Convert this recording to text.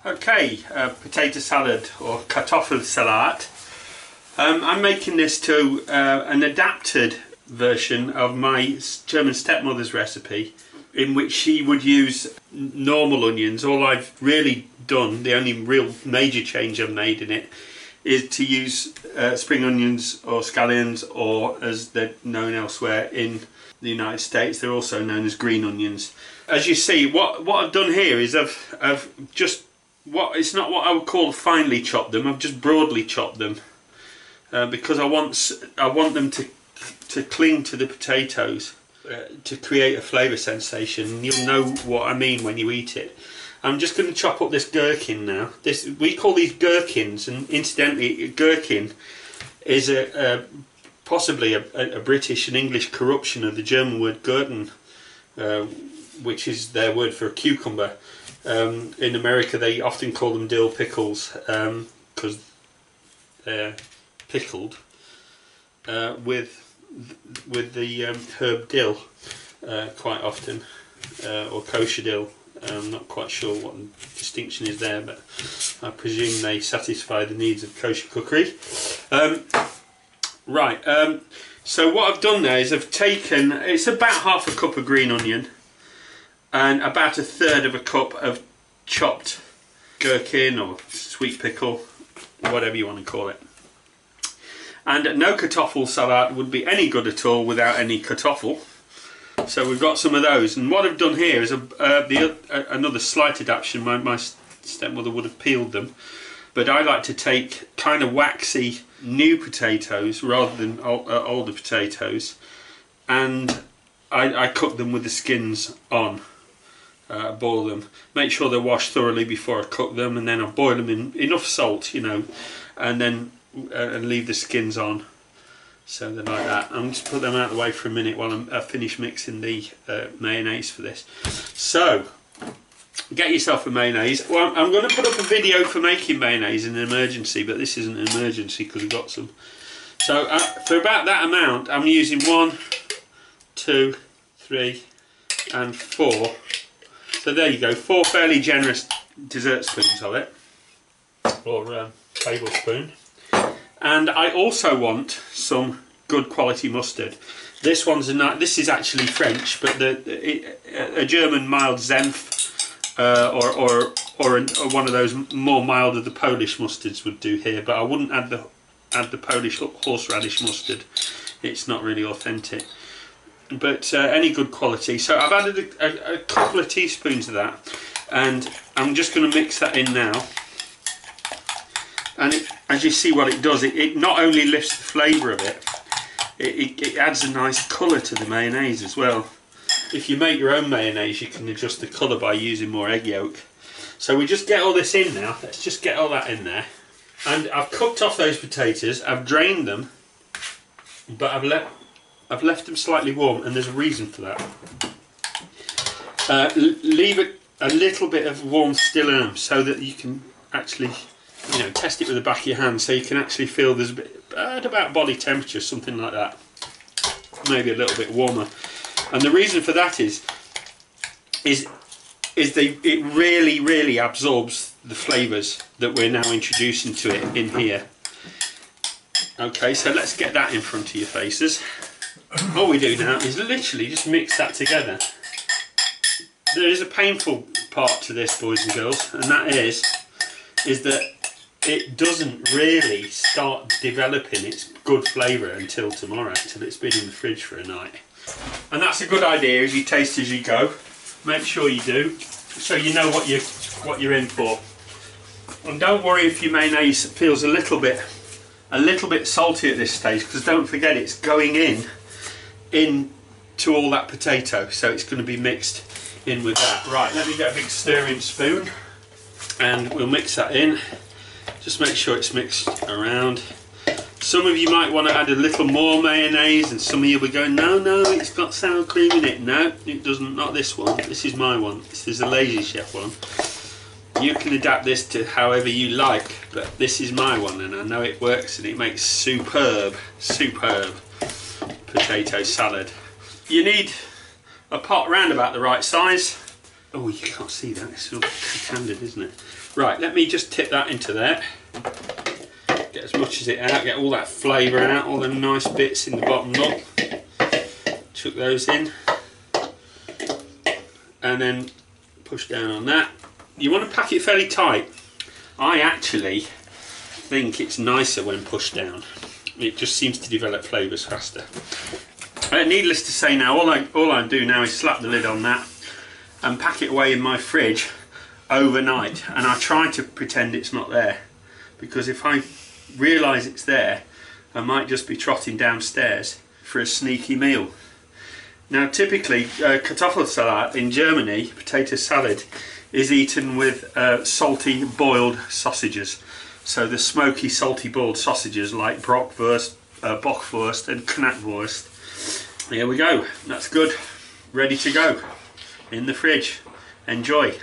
Okay, potato salad or Kartoffelsalat. I'm making this to an adapted version of my German stepmother's recipe, in which she would use normal onions. All I've really done, the only real major change I've made in it, is to use spring onions or scallions, or as they're known elsewhere in the United States, they're also known as green onions. As you see, what I've done here is I've just, it's not what I would call finely chopped them, I've just broadly chopped them, because I want them to cling to the potatoes, to create a flavour sensation. You'll know what I mean when you eat it. I'm just going to chop up this gherkin now. We call these gherkins, and incidentally, gherkin is possibly a British and English corruption of the German word Gurken, which is their word for a cucumber. In America they often call them dill pickles, because they're pickled with the herb dill quite often, or kosher dill. I'm not quite sure what the distinction is there, but I presume they satisfy the needs of kosher cookery. So what I've done there is I've taken, it's about half a cup of green onion and about a third of a cup of chopped gherkin or sweet pickle, whatever you want to call it. And no Kartoffelsalat would be any good at all without any kartoffel. So we've got some of those, and what I've done here is another slight adaptation. My stepmother would have peeled them, but I like to take kind of waxy new potatoes rather than older potatoes, and I cook them with the skins on. Boil them, make sure they're washed thoroughly before I cook them, and then I boil them in enough salt, you know, and then leave the skins on. So they're like that. I'm just put them out of the way for a minute while I finish mixing the mayonnaise for this. So get yourself a mayonnaise. Well, I'm going to put up a video for making mayonnaise in an emergency, but this isn't an emergency because we've got some. So for about that amount, I'm using 1, 2, 3 and 4. So there you go, 4 fairly generous dessert spoons of it, or tablespoon. And I also want some good quality mustard. This one's this is actually French, but a German mild Senf, or one of those more milder, the Polish mustards would do here. But I wouldn't add the Polish horseradish mustard. It's not really authentic. But any good quality. So I've added a couple of teaspoons of that, and I'm just going to mix that in now. And as you see what it does, it not only lifts the flavour of it, it adds a nice colour to the mayonnaise as well. If you make your own mayonnaise, you can adjust the colour by using more egg yolk. So we just get all this in now. Let's just get all that in there. And I've cooked off those potatoes, I've drained them, but I've left them slightly warm, and there's a reason for that. Leave it a little bit of warmth still in them, so that you can actually, you know, test it with the back of your hand, so you can actually feel there's a bit at about body temperature, something like that, maybe a little bit warmer. And the reason for that is it really absorbs the flavours that we're now introducing to it in here. Okay, so let's get that in front of your faces. All we do now is literally just mix that together. There is a painful part to this, boys and girls, and that is that it doesn't really start developing its good flavour until tomorrow, until it's been in the fridge for a night. And that's a good idea. If you taste as you go, make sure you do, so you know what you're in for. And don't worry if your mayonnaise feels a little bit salty at this stage, because don't forget it's going into all that potato, so it's going to be mixed in with that. Right, let me get a big stirring spoon and we'll mix that in. Just make sure it's mixed around. Some of you might want to add a little more mayonnaise, and some of you will be going, no, it's got sour cream in it. No, it doesn't, not this one. This is my one. This is the Lazy Chef one. You can adapt this to however you like, but this is my one, and I know it works, and it makes superb potato salad. You need a pot round about the right size, Oh, you can't see that, it's sort of handed, isn't it? Right, let me just tip that into there. Get as much as it out, get all that flavour out, all the nice bits in the bottom lot. Chuck those in. And then push down on that. You want to pack it fairly tight. I actually think it's nicer when pushed down. It just seems to develop flavours faster. Needless to say now, all I do now is slap the lid on that and pack it away in my fridge overnight, and I try to pretend it's not there, because if I realise it's there, I might just be trotting downstairs for a sneaky meal. Now typically Kartoffelsalat in Germany, potato salad, is eaten with salty boiled sausages. So the smoky salty boiled sausages like Bockwurst and Knackwurst. Here we go, that's good, ready to go in the fridge. Enjoy.